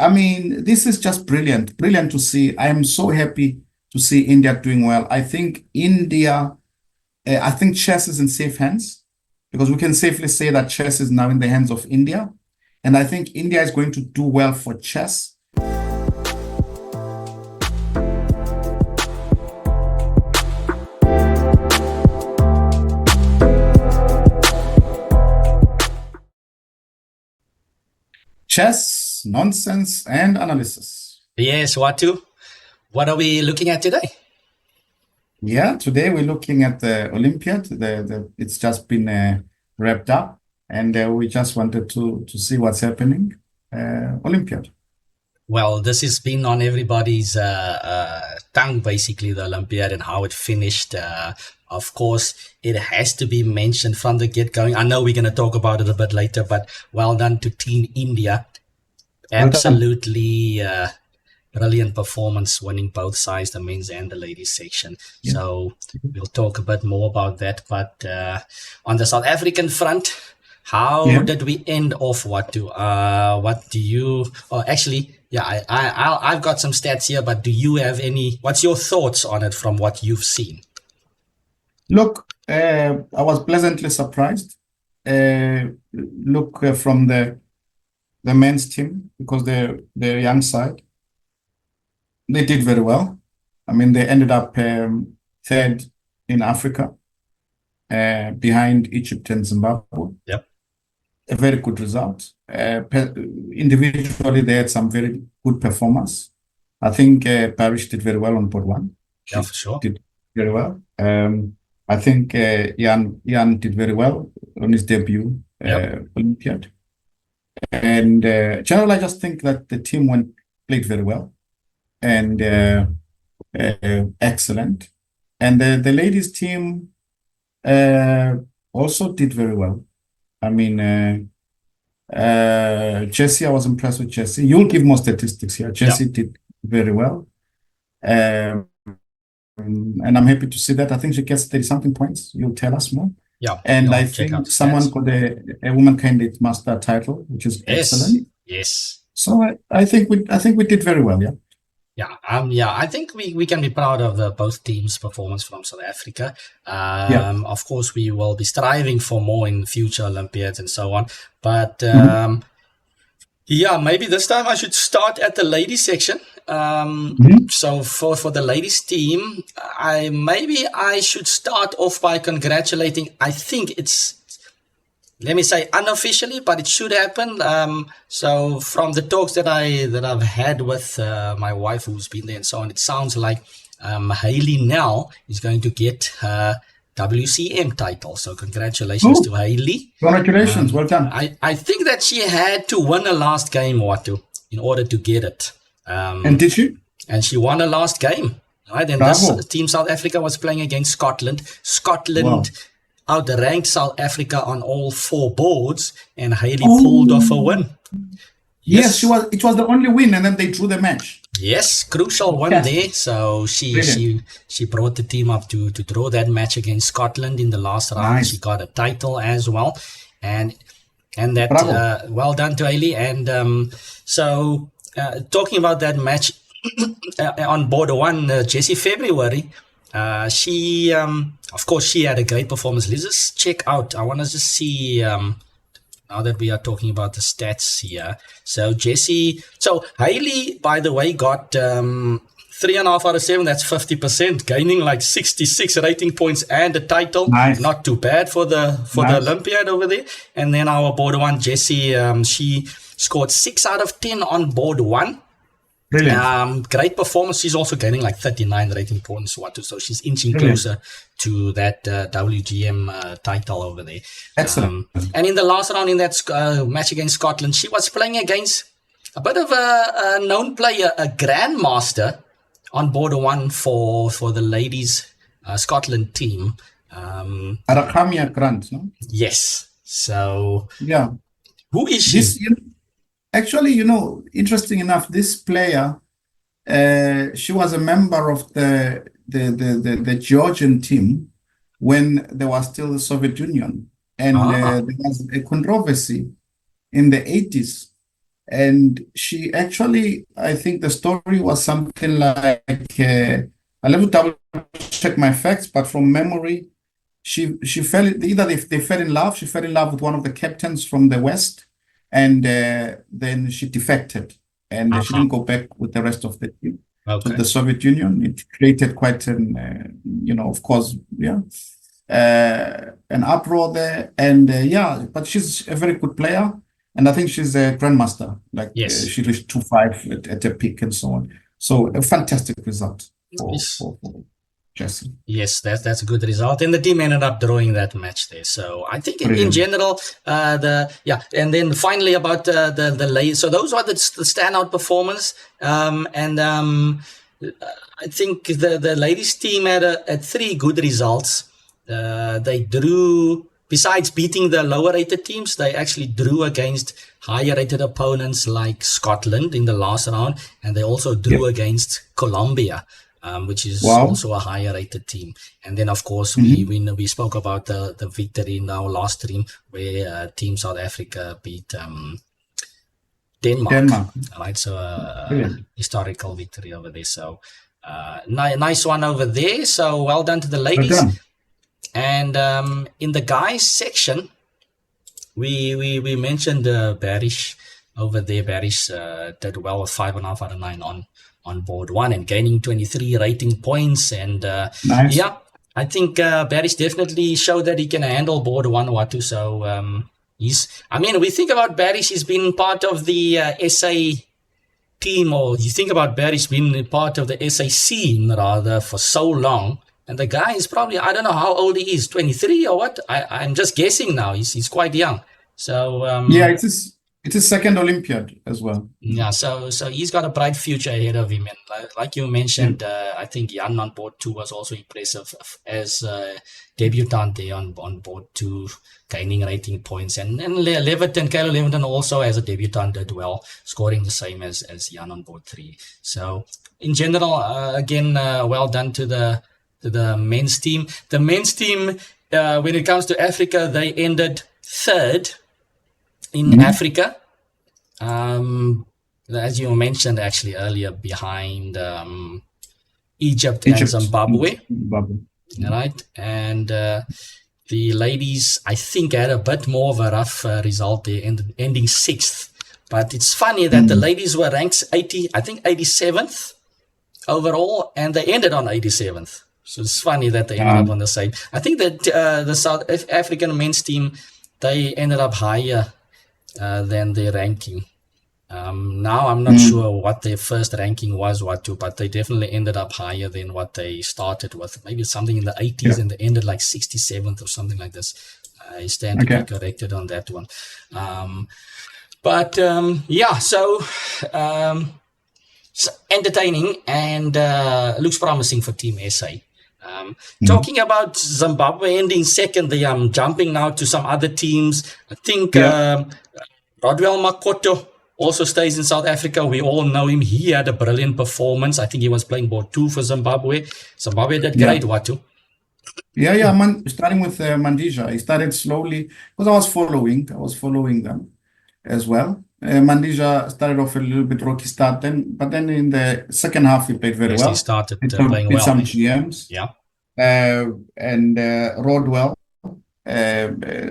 I mean, this is just brilliant, brilliant to see. I am so happy to see India doing well. I think I think chess is in safe hands because we can safely say that chess is now in the hands of India. And I think India is going to do well for chess. Chess, nonsense, and analysis. Yes, Watu. What are we looking at today? Yeah, today we're looking at the Olympiad. It's just been wrapped up, and we just wanted to see what's happening. Olympiad. Well, this has been on everybody's tongue, basically, the Olympiad and how it finished. Of course, it has to be mentioned from the get-going. I know we're going to talk about it a bit later, but well done to Team India. Absolutely brilliant performance, winning both sides, the men's and the ladies section. Yeah. So we'll talk a bit more about that. But on the South African front, how did we end off, Watu? What do you... Oh, actually... Yeah, I've got some stats here, but do you have any? What's your thoughts on it from what you've seen? Look, I was pleasantly surprised. Look, from the men's team, because they're young side, they did very well. I mean, they ended up third in Africa, behind Egypt and Zimbabwe. Yep. A very good result. Individually, they had some very good performance. I think Parrish did very well on board one. Yeah, for sure. Did very well. I think Jan did very well on his debut Olympiad. And generally, I just think that the team played very well and excellent. And the ladies' team also did very well. I mean, Jessie, I was impressed with Jessie. You'll give more statistics here. Jessie did very well. And I'm happy to see that. I think she gets 30-something points. You'll tell us more. Yeah. And I think someone got a woman candidate master title, which is excellent. Yes. So I think we did very well, yeah. Yeah, I think we can be proud of both teams' performance from South Africa. Of course, we will be striving for more in future Olympiads and so on. But maybe this time I should start at the ladies section. So for the ladies team, I should start off by congratulating. I think it's, let me say unofficially, but it should happen. So from the talks that I've had with my wife who's been there and so on, it sounds like Hayley Nell is going to get her WCM title. So congratulations to Hayley. Congratulations, well done. I think that she had to win her last game, Watu, in order to get it. And did she? And she won her last game. Right? And this team South Africa was playing against Scotland. Scotland outranked South Africa on all 4 boards, and Hayley pulled off a win. Yes, it was the only win, and then they drew the match. Yes, crucial win there. So she brought the team up to draw that match against Scotland in the last round. Nice. She got a title as well, and that well done to Hayley. And so talking about that match on board one, Jessie February. She of course she had a great performance. Let's just check out. I want to just see now that we are talking about the stats here. So Hayley, by the way, got 3.5 out of 7. That's 50%, gaining like 66 rating points and a title. Nice. Not too bad for the Olympiad over there. And then our board one, Jessie, she scored 6 out of 10 on board one. Brilliant. Great performance. She's also gaining like 39 rating points, Watu. So she's inching closer to that WGM title over there. Excellent. And in the last round in that match against Scotland, she was playing against a bit of a known player, a grandmaster on board one for the ladies Scotland team. Arakamia Grant, no? Yes. So yeah, who is she? Actually, interesting enough, this player, she was a member of the Georgian team when there was still the Soviet Union. And there was a controversy in the 80s And she actually, I think the story was something like, I'll have to double check my facts, but from memory, she fell, either they fell in love, she fell in love with one of the captains from the West, and then she defected, and she didn't go back with the rest of the team to the Soviet Union. It created quite an, of course, an uproar there. And but she's a very good player. And I think she's a grandmaster. Like she reached 2-5 at a peak and so on. So a fantastic result for Jessie. Yes, that's a good result. And the team ended up drawing that match there. So I think in general, and then finally about the ladies. So those are the standout performers. I think the ladies team had 3 good results. They drew, besides beating the lower rated teams, they actually drew against higher rated opponents like Scotland in the last round, and they also drew against Colombia, which is also a higher rated team. And then of course we spoke about the victory in our last stream where Team South Africa beat Denmark. Right, so historical victory over there. So nice one over there. So well done to the ladies. And in the guys section, we mentioned Barish over there. Barish did well with 5.5 out of 9 on board 1 and gaining 23 rating points. And I think Barish definitely showed that he can handle board 1 Watu. So we think about Barish, he's been part of the SA team, or you think about Barish being part of the SA scene rather for so long. And the guy is probably, I don't know how old he is, 23 or what? I'm just guessing now. He's quite young. So it's his second Olympiad as well. Yeah, so he's got a bright future ahead of him. And like you mentioned, I think Jan on board 2 was also impressive as a debutant there on board 2, gaining rating points. And Leviton, Kayla Leviton also as a debutant did well, scoring the same as Jan on board 3. So in general, again, well done to the men's team. The men's team, when it comes to Africa, they ended 3rd in Africa. As you mentioned actually earlier, behind Egypt and Zimbabwe. Right? And the ladies, I think, had a bit more of a rough result there, ending 6th. But it's funny that the ladies were ranked 87th overall, and they ended on 87th. So it's funny that they ended up on the same. I think that the South African men's team, they ended up higher than their ranking. Now I'm not sure what their first ranking was, Watu, but they definitely ended up higher than what they started with. Maybe something in the 80s and they ended like 67th or something like this. I stand to be corrected on that one. So entertaining and looks promising for Team SA. Talking about Zimbabwe ending 2nd, I'm jumping now to some other teams. I think Rodwell Makoto also stays in South Africa. We all know him. He had a brilliant performance. I think he was playing board 2 for Zimbabwe. Zimbabwe did great, Watu. Starting with Mandija. He started slowly because I was following them as well. Mandija started off a little bit rocky start, but then in the second half he played very well. He started playing well. Some GMs. And Rodwell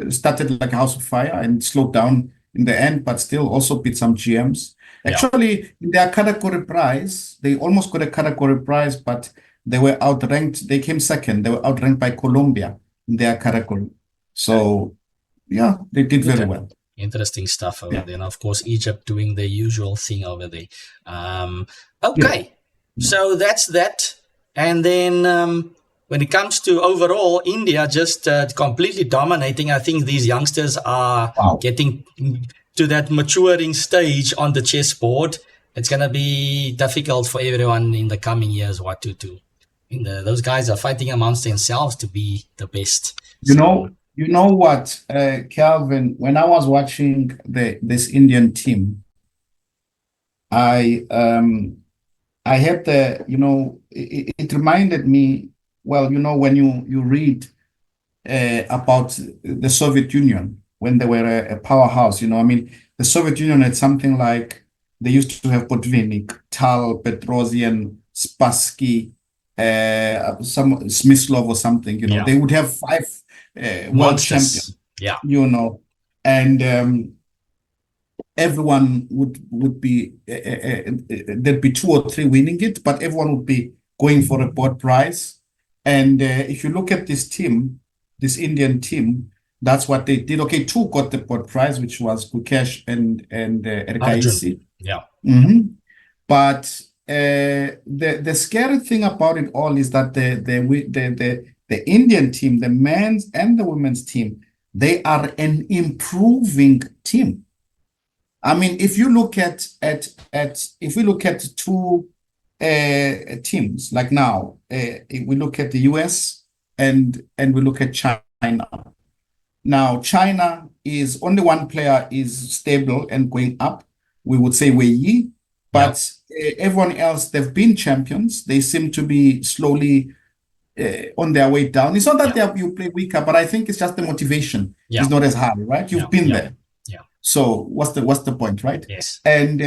started like a house of fire and slowed down in the end, but still also beat some GMs. Actually, in their category prize, they almost got a category prize, but they were outranked. They came 2nd. They were outranked by Colombia in their category. So, they did very well. Interesting stuff over there. And of course, Egypt doing the usual thing over there. So that's that. And then when it comes to overall, India just completely dominating. I think these youngsters are getting to that maturing stage on the chessboard. It's going to be difficult for everyone in the coming years what to do. Those guys are fighting amongst themselves to be the best. You know what, Calvin, when I was watching this Indian team, I had it reminded me, when you read about the Soviet Union, when they were a powerhouse. I mean, the Soviet Union had something like they used to have Botvinnik, Tal, Petrosian, Spassky, some Smyslov or something. Yeah. They would have 5 world champions. Yeah. And everyone would be there'd be 2 or 3 winning it, but everyone would be going for a broad prize. And if you look at this team, this Indian team, that's what they did. Okay, 2 got the broad prize, which was Gukesh and Erkaisi. Yeah. But the scary thing about it all is that the Indian team, the men's and the women's team, they are an improving team. I mean, if you look at 2 teams like now, if we look at the US and we look at China. Now, China is only one player is stable and going up. We would say Wei Yi, but everyone else, they've been champions. They seem to be slowly on their way down. It's not that you play weaker, but I think it's just the motivation is not as high, right? You've been there. Yeah. So what's the point, right? Yes. And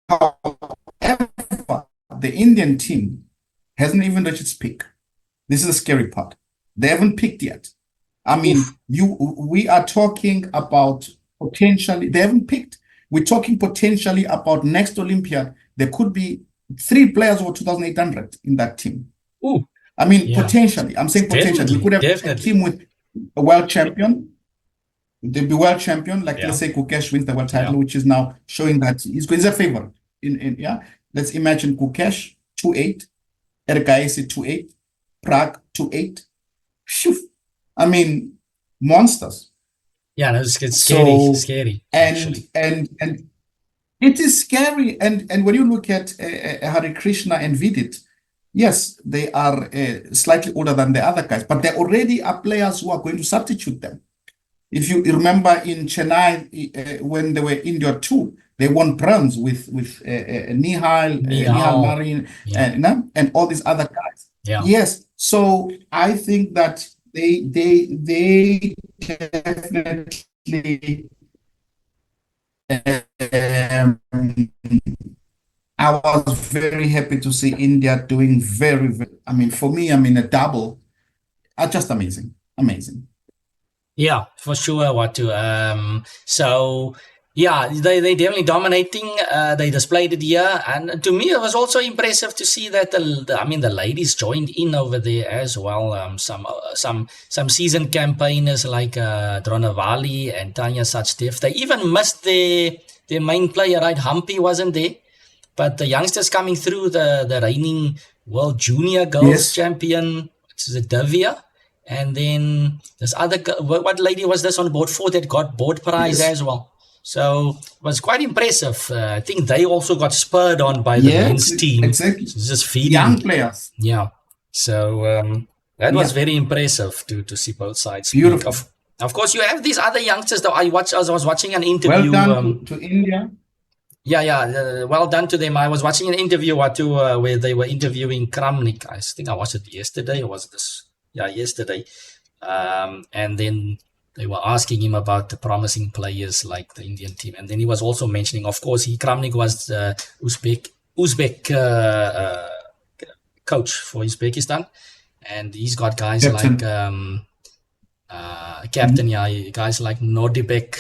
however, the Indian team hasn't even reached its peak. This is the scary part. They haven't peaked yet. I mean, we are talking about potentially, they haven't picked. We're talking potentially about next Olympiad. There could be 3 players over 2,800 in that team. Ooh. I mean, potentially. I'm saying potentially. We could have a team with a world champion. They'll be world champion, like let's say Gukesh wins the world title, which is now showing that he's a favorite. Let's imagine Gukesh 2-8, Erkaisi 2-8, Prague 2-8. I mean, monsters. Yeah, no, it's scary. And it is scary. And when you look at Hare Krishna and Vidit, yes, they are slightly older than the other guys, but there already are players who are going to substitute them. If you remember in Chennai, when they were India 2, they won bronze with Nihal Marin, and all these other guys. Yeah. Yes. So I think that they definitely I was very happy to see India doing very, very, I mean, for me, I mean, a double, just amazing. Yeah, for sure, Watu. So yeah, they definitely dominating. They displayed it here, and to me, it was also impressive to see that the ladies joined in over there as well. Some seasoned campaigners like Dronavali and Tanya Sachdev. They even missed their main player, right? Humpy wasn't there, but the youngsters coming through, the reigning world junior girls champion, which is a Divya. And then this other, what lady was this on board 4 that got board prize as well? So it was quite impressive. I think they also got spurred on by the men's team. Exactly. So just feeding young players. Yeah. So that was very impressive to see both sides. Beautiful. Of course, you have these other youngsters that I was watching an interview. Well done to India. Yeah, well done to them. I was watching an interview where they were interviewing Kramnik. I think I watched it yesterday, or was it this? Yeah, yesterday. And then they were asking him about the promising players like the Indian team. And then he was also mentioning, of course, Kramnik was the Uzbek coach for Uzbekistan. And he's got guys like captain, guys like Nordebek,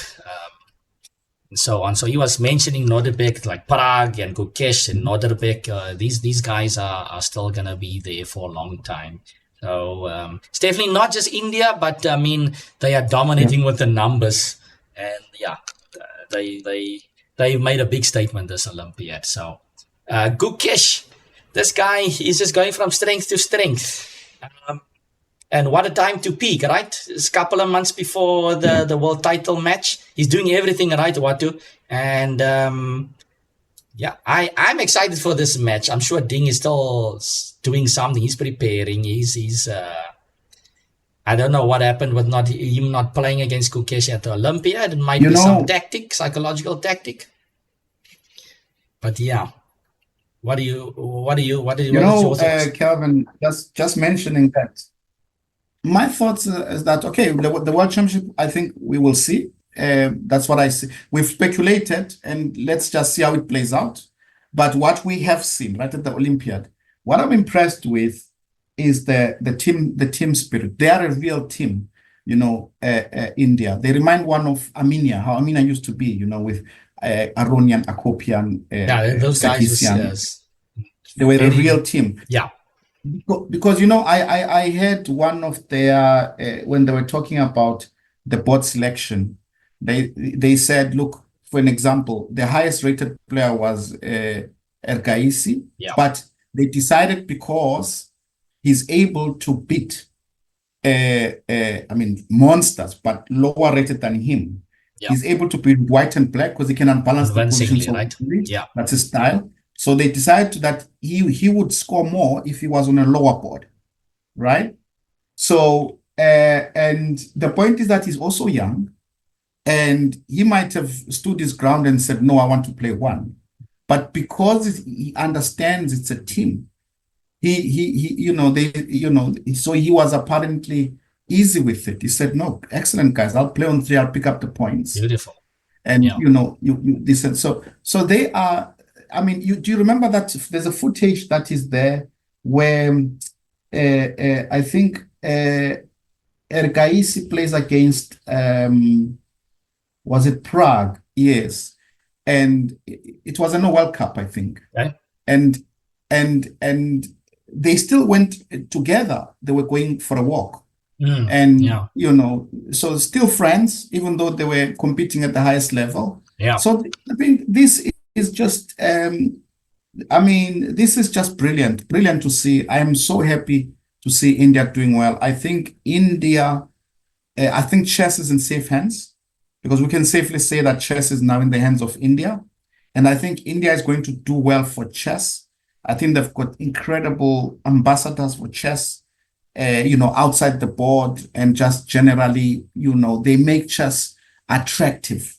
and so on. So he was mentioning Nordebek, like Prague and Gukesh and Nordebek. These guys are still going to be there for a long time. So it's definitely not just India, but I mean, they are dominating with the numbers. And they made a big statement this Olympiad. So Gukesh, this guy is just going from strength to strength. And what a time to peak, right? It's a couple of months before the world title match. He's doing everything right, Watu. And I'm excited for this match. I'm sure Ding is still doing something. He's preparing. He's I don't know what happened with him not playing against Gukesh at the Olympiad. It might be some psychological tactic. But yeah. What do you Kelvin, just mentioning that. my thoughts is that, okay, the World Championship, I think we will see. That's what I see. We've speculated, and let's just see how it plays out. But what we have seen right at the Olympiad, what I'm impressed with is the team spirit. They are a real team, India. They remind one of Armenia, how Armenia used to be, with Aronian, Akopian, those guys was, Sarkisian. They were a real team. Yeah. Because I heard one of their when they were talking about the board selection, they said, look, for an example, the highest rated player was Ergaisi, but they decided because he's able to beat monsters, but lower rated than him. He's able to beat white and black because he can unbalance the positions. Right? Yeah, that's his style. So they decided that he would score more if he was on a lower board, right? So, and the point is that he's also young, and he might have stood his ground and said, no, I want to play one. But because he understands it's a team, so he was apparently easy with it. He said, no, excellent, guys, I'll play on 3, I'll pick up the points. Beautiful. And, they said, so they are, do you remember that there's a footage that is there where I think Ergaisi plays against, was it Prague? Yes. And it was in a World Cup, I think. Okay. And they still went together. They were going for a walk. So still friends, even though they were competing at the highest level. Yeah. So I think this is just, this is just brilliant to see. I am so happy to see India doing well. I think I think chess is in safe hands, because we can safely say that chess is now in the hands of India. And I think India is going to do well for chess. I think they've got incredible ambassadors for chess, outside the board, and just generally, they make chess attractive,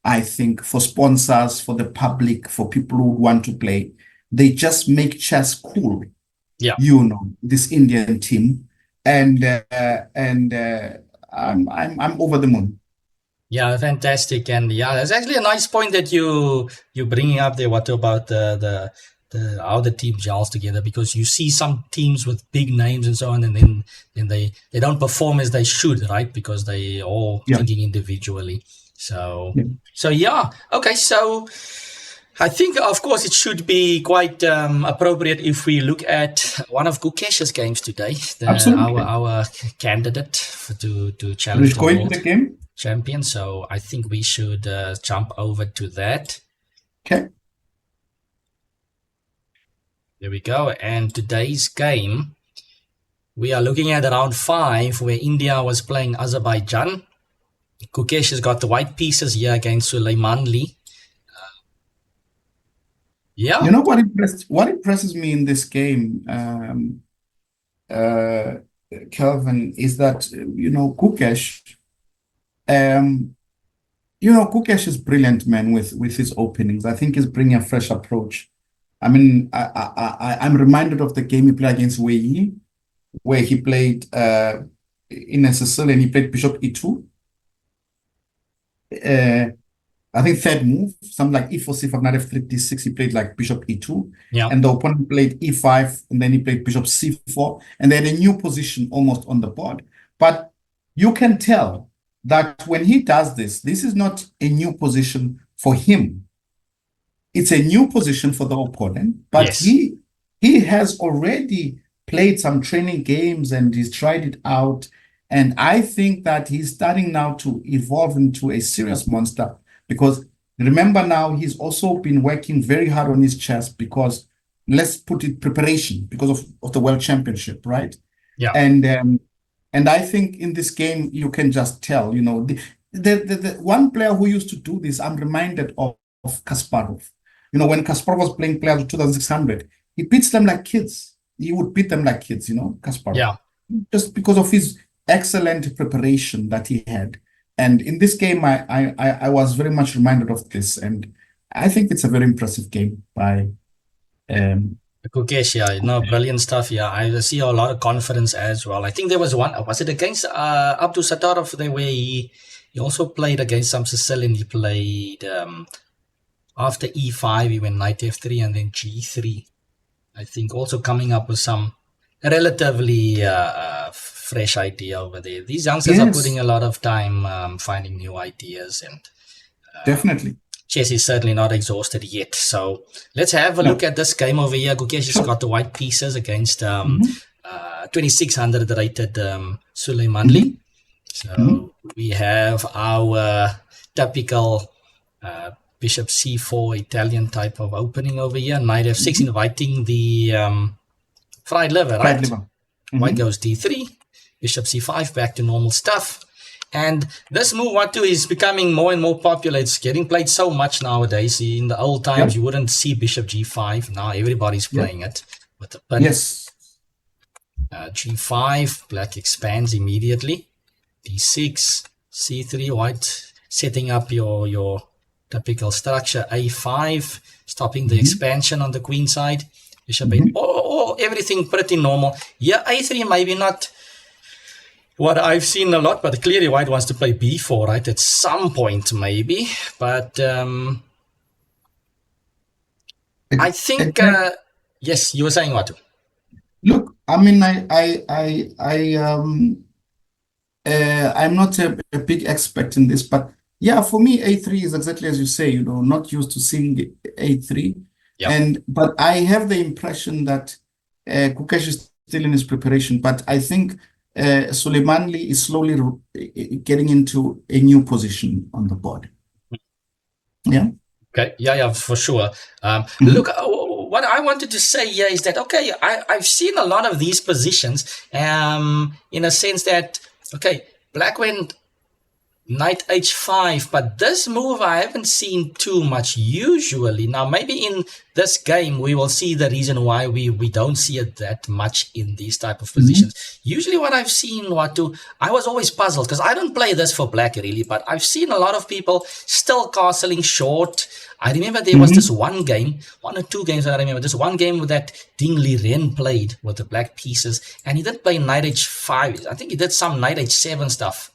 I think, for sponsors, for the public, for people who want to play. They just make chess cool. Yeah. This Indian team. And I'm over the moon. Yeah, fantastic. And that's actually a nice point that you're bringing up there, Watu, about the how the team gels together, because you see some teams with big names and so on, and then they don't perform as they should, right? Because they all thinking individually. So okay. So I think, of course, it should be quite appropriate if we look at one of Gukesh's games today. Our candidate to challenge the world champion. So I think we should jump over to that. Okay. There we go. And today's game, we are looking at round 5, where India was playing Azerbaijan. Kukesh has got the white pieces here against Suleimanli. You know what impresses me in this game, Kelvin, is that Kukesh, Kukesh is brilliant, man, with his openings. I think he's bringing a fresh approach. I'm reminded of the game he played against Wei, where he played in a Sicilian, he played Bishop E2. I think third move, something like E4, C5, Knight F3, D6, he played like Bishop E2. Yeah. And the opponent played E5, and then he played Bishop C4, and they had a new position almost on the board. But you can tell that when he does this is not a new position for him. It's a new position for the opponent, but he has already played some training games and he's tried it out. And I think that he's starting now to evolve into a serious monster, because remember now, he's also been working very hard on his chess, because let's put it preparation, because of the World Championship, right? Yeah. And I think in this game, you can just tell, the one player who used to do this, I'm reminded of Kasparov. When Kasparov was playing players of 2600, he beats them like kids. He would beat them like kids, Kasparov. Yeah. Just because of his excellent preparation that he had. And in this game, I was very much reminded of this. And I think it's a very impressive game by Kukesh, yeah, no, brilliant stuff. Yeah, I see a lot of confidence as well. I think there was one. Was it against Abdul Sattarov there where he also played against some Sicilian. He played after e5, he went knight f3 and then g3. I think also coming up with some relatively fresh idea over there. These youngsters are putting a lot of time finding new ideas, and definitely. chess is certainly not exhausted yet. So let's have a look at this game over here. Gukesh has got the white pieces against 2600 rated Suleimanli. So we have our typical bishop c4 Italian type of opening over here. Knight f6 inviting the fried liver, right? White goes d3, bishop c5, back to normal stuff. And this move, Watu, is becoming more and more popular. It's getting played so much nowadays. In the old times, you wouldn't see bishop g5. Now everybody's playing it with the pin. Yes. G5, black expands immediately. d6, c3, white setting up your typical structure. a5, stopping the expansion on the queen side. Bishop 8. Everything pretty normal. Yeah, a3 maybe not what I've seen a lot, but clearly white wants to play b4, right? At some point, maybe. But I think, yes, you were saying what? Look, I mean, I'm not a big expert in this, but yeah, for me, a3 is exactly as you say, you know, not used to seeing a3. Yep. But I have the impression that Kukesh is still in his preparation, but I think Suleimanli is slowly getting into a new position on the board. Yeah. Okay. Yeah, for sure. Look, what I wanted to say here is that, okay, I've seen a lot of these positions in a sense that, okay, black went knight h5, but this move I haven't seen too much usually. Now, maybe in this game, we will see the reason why we don't see it that much in these type of positions. Usually what I've seen, Watu, I was always puzzled because I don't play this for black really, but I've seen a lot of people still castling short. I remember there was this one game, one or two games that I remember, this one game that Ding Liren played with the black pieces, and he did play knight h5. I think he did some knight h7 stuff.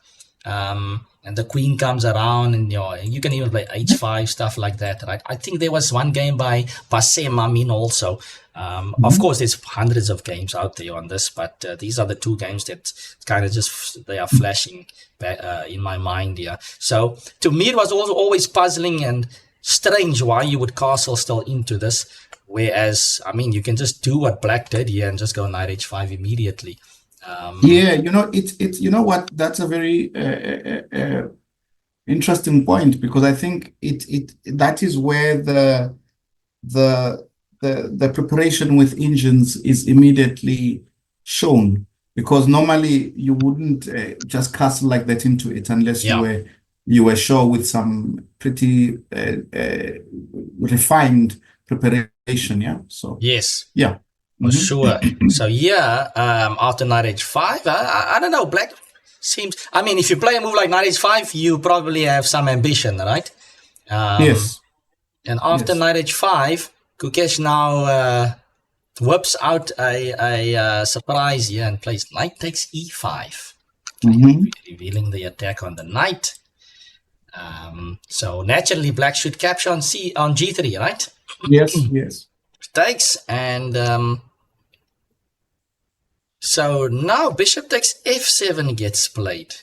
And the queen comes around, and you can even play h5 stuff like that, right? I think there was one game by Basse Mamin also. Of course, there's hundreds of games out there on this, but these are the two games that kind of just they are flashing in my mind here. So to me, it was also always puzzling and strange why you would castle still into this, whereas I mean you can just do what black did here and just go knight h5 immediately. Yeah, you know, it's you know what, that's a very interesting point, because I think that is where the preparation with engines is immediately shown, because normally you wouldn't just castle like that into it unless you were sure with some pretty refined preparation. Yeah. So yes. Yeah. For sure. So yeah, after knight h5, I don't know, black seems, I mean, if you play a move like knight h5, you probably have some ambition, right? Yes. And after knight h5, Kukesh now whips out a surprise here and plays knight takes e5, revealing the attack on the knight. So naturally, black should capture on g3, right? Yes, yes. Takes, and so now bishop takes f7 gets played.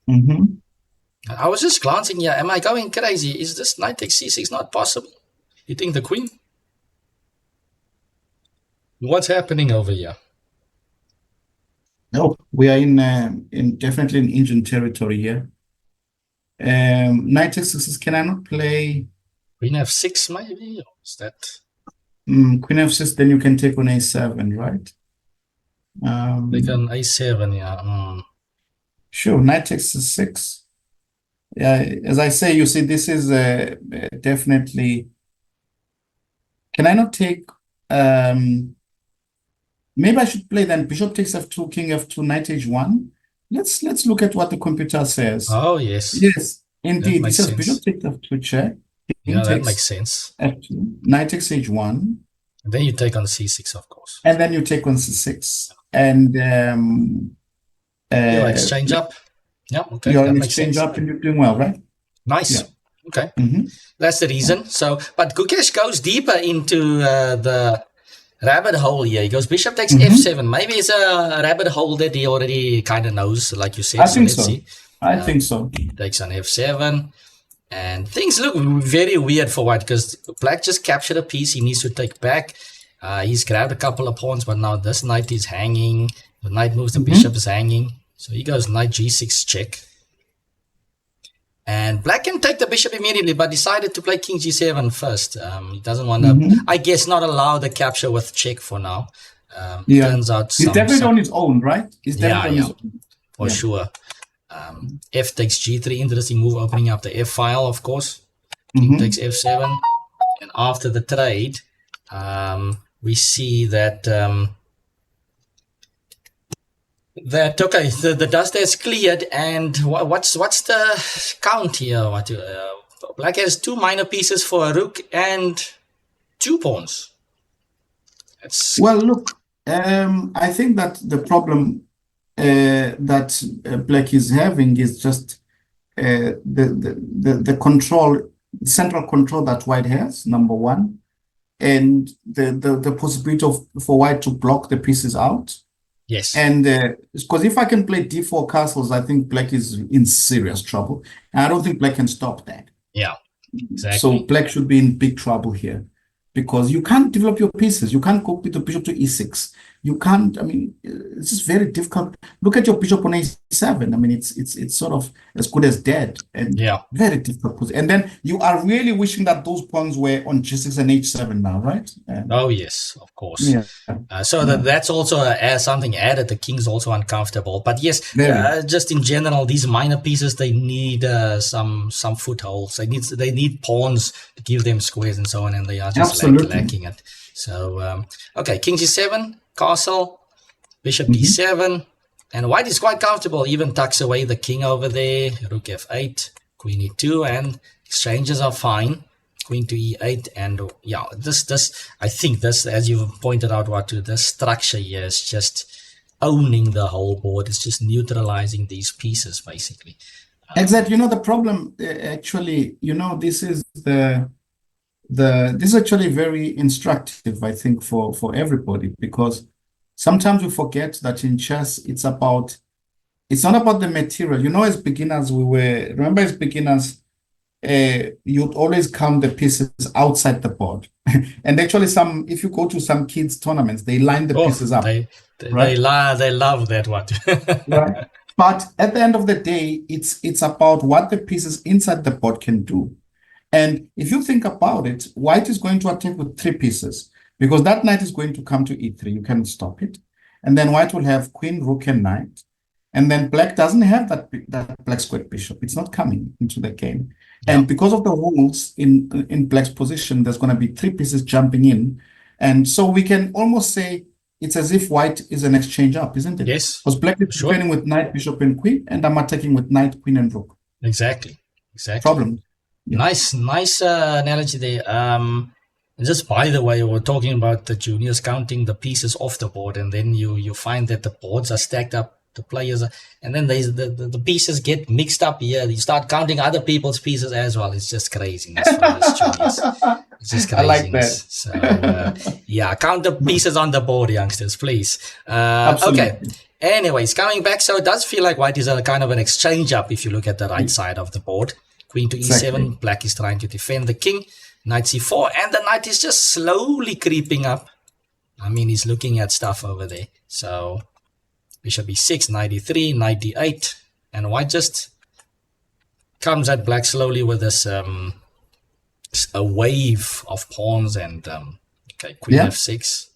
I was just glancing here. Am I going crazy? Is this knight takes c6 not possible? Hitting the queen? What's happening over here? No, we are in definitely in Indian territory here. Knight x6, can I not play queen f6 maybe? Or is that queen f6? Then you can take on a7, right? Take on a7, yeah. Sure, knight takes c6. Yeah, as I say, you see, this is definitely. Can I not take? Maybe I should play then bishop takes f2, king f2, knight h1. Let's look at what the computer says. Oh yes, yes, indeed. It says bishop takes f2 check. Yeah, that makes sense. F2, knight takes h1. And then you take on c6, of course. And then you take on c6. And you exchange up. Yeah, okay. You're that in makes exchange sense. up and you're doing well, right? Nice. Yeah. Okay. That's the reason. So, but Gukesh goes deeper into the rabbit hole here. He goes bishop takes f7. Maybe it's a rabbit hole that he already kind of knows, like you said. I think so. See. I think so. Takes on f7. And things look very weird for White because Black just captured a piece he needs to take back. He's grabbed a couple of pawns, but now this knight is hanging. The knight moves, the bishop is hanging. So he goes knight g6 check. And Black can take the bishop immediately, but decided to play king g7 first. He doesn't want to, I guess, not allow the capture with check for now. Turns out he's definitely on his own, right? He's definitely on his own. For sure. F takes g3, interesting move, opening up the f file, of course. King takes f7. And after the trade, we see that okay, the dust has cleared, and what's the count here? Watu? Black has 2 minor pieces for a rook and 2 pawns. Well, look, I think that the problem that Black is having is just the control, central control that White has, number one, and the possibility for White to block the pieces out. Yes. And because if I can play d4 castles, I think Black is in serious trouble. And I don't think Black can stop that. Yeah, exactly. So Black should be in big trouble here because you can't develop your pieces. You can't go with the bishop to e6. You can't, I mean, it's just very difficult. Look at your bishop on a7. I mean, it's sort of as good as dead and very difficult. And then you are really wishing that those pawns were on g6 and h7 now, right? Oh, yes, of course. Yeah. That's also something added. The king's also uncomfortable. But yes, just in general, these minor pieces, they need some footholds. They need pawns to give them squares and so on, and they are just lacking it. So, okay, king g7. Castle, bishop d7, and White is quite comfortable, even tucks away the king over there, rook f8, queen e2, and exchanges are fine, queen to e8, and yeah, this I think this, as you pointed out, Watu, the structure here is just owning the whole board. It's just neutralizing these pieces, basically. Exactly. The problem, actually, this is this is actually very instructive, I think, for everybody, because sometimes we forget that in chess, it's not about the material. As beginners, as beginners, you'd always count the pieces outside the board. And actually, if you go to some kids' tournaments, they line the pieces up. They love that one. Right? But at the end of the day, it's about what the pieces inside the board can do. And if you think about it, White is going to attack with 3 pieces because that knight is going to come to e3. You cannot stop it. And then White will have queen, rook, and knight. And then Black doesn't have that black squared bishop. It's not coming into the game. Yeah. And because of the rules in Black's position, there's going to be 3 pieces jumping in. And so we can almost say it's as if White is an exchange up, isn't it? Yes. Because Black is defending with knight, bishop, and queen, and I'm attacking with knight, queen, and rook. Exactly. Problem. Yeah. Nice analogy there. Just by the way, we're talking about the juniors counting the pieces off the board, and then you find that the boards are stacked up, the players, and then the pieces get mixed up here. You start counting other people's pieces as well. It's just craziness for us juniors. It's just craziness. I like that. So count the pieces on the board, youngsters, please. Okay. Anyways, coming back, so it does feel like White is a kind of an exchange up if you look at the right side of the board. Queen to e7, Black is trying to defend the king. Knight c4, and the knight is just slowly creeping up. I mean, he's looking at stuff over there. So, bishop e6, knight e3, knight d8, and White just comes at Black slowly with this a wave of pawns and queen f6,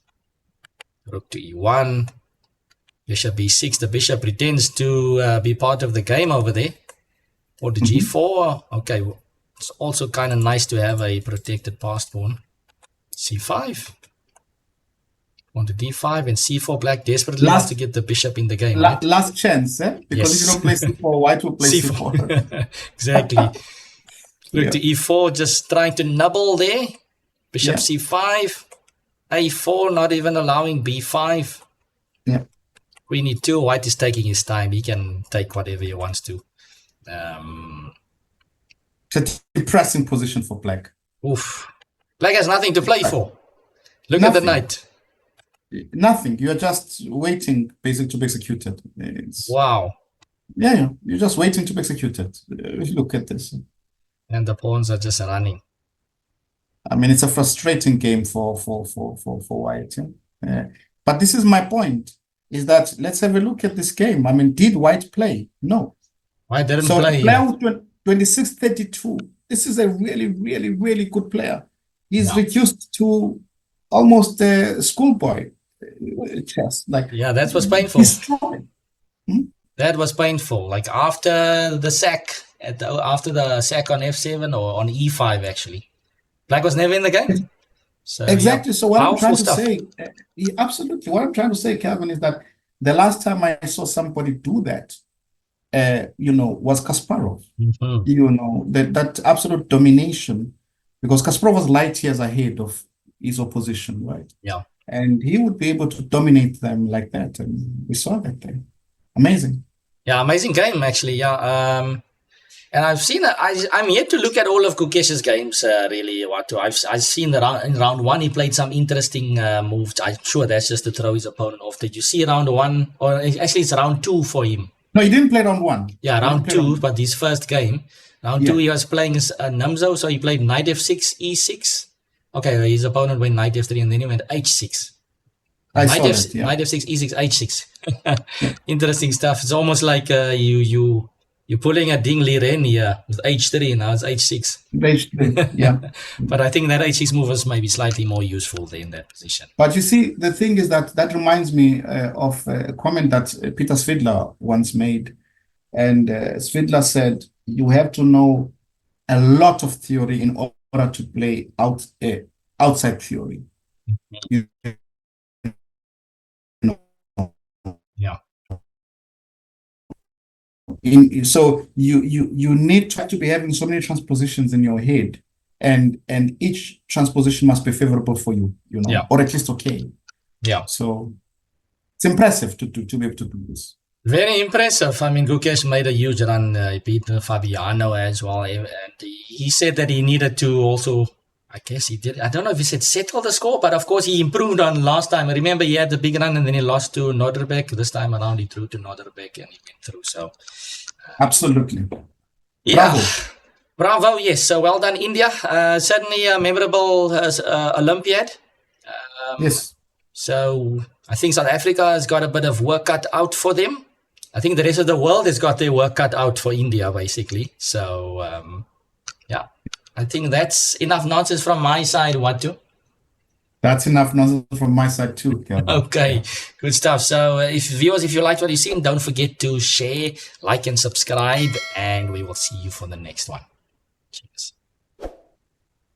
rook to e1, bishop b6. The bishop pretends to be part of the game over there. Or the g4, okay, it's also kind of nice to have a protected passed pawn. c5, on to d5, and c4. Black desperately wants to get the bishop in the game. Right? Last chance, eh? Because if you don't play c4, White will play c4. Exactly. Look to e4, just trying to nubble there. Bishop c5. A4, not even allowing B5. Yeah. Queen E2, white is taking his time. He can take whatever he wants to. It's a depressing position for black. Oof. Black has nothing to play for. Look Nothing. at the knight. Nothing. You're just waiting basically to be executed. Wow. Yeah, you're just waiting to be executed. Look at this. And the pawns are just running. I mean, it's a frustrating game for white. Yeah? But this is my point, is that let's have a look at this game. I mean, did white play? No. White didn't So play. the player with 26-32, this is a really, really, really good player. He's reduced to almost a schoolboy chess. Like, yeah, that was painful. Destroyed. That was painful. Like after the sack, after the sack on F7 or on E5, actually. Black was never in the game. So, exactly. Yeah, so what I'm trying to say, absolutely, what I'm trying to say, Calvin, is that the last time I saw somebody do that, was Kasparov. That absolute domination, because Kasparov was light years ahead of his opposition, right? Yeah. And he would be able to dominate them like that. And we saw that there. Amazing. Yeah, amazing game, actually. Yeah. And I've seen I'm yet to look at all of Kobes's games, really, Watu. I've seen that in round one, he played some interesting moves. I'm sure that's just to throw his opponent off. Did you see round one? Or actually, it's round two for him. No, he didn't play round one. Yeah, round two, but his first game. Round two, he was playing Namzo, so he played knight F6, E6. Okay, his opponent went knight F3, and then he went H6. Knight F6, E6, H6. Interesting stuff. It's almost like you're pulling a Ding Liren here with H3, now it's H6. H3, yeah. But I think that H6 move is maybe slightly more useful there in that position. But you see, the thing is that reminds me of a comment that Peter Svidler once made. And Svidler said, you have to know a lot of theory in order to play outside theory. Yeah. So you need to be having so many transpositions in your head, and each transposition must be favorable for you, or at least okay. Yeah. So it's impressive to be able to do this. Very impressive. I mean, Gukesh made a huge run. He beat Fabiano as well, and he said that he needed to also. I guess he did. I don't know if he said settle the score, but of course he improved on last time. I remember he had the big run and then he lost to Noorderbeek. This time around he drew to Noorderbeek and he went through. So absolutely. Yeah. Bravo. Yes. So well done, India. Certainly a memorable Olympiad. Yes. So I think South Africa has got a bit of work cut out for them. I think the rest of the world has got their work cut out for India, basically. So yeah. I think that's enough nonsense from my side, Watu. That's enough nonsense from my side too, Kelvin. Okay, good stuff. So if you liked what you've seen, don't forget to share, like and subscribe, and we will see you for the next one. Cheers.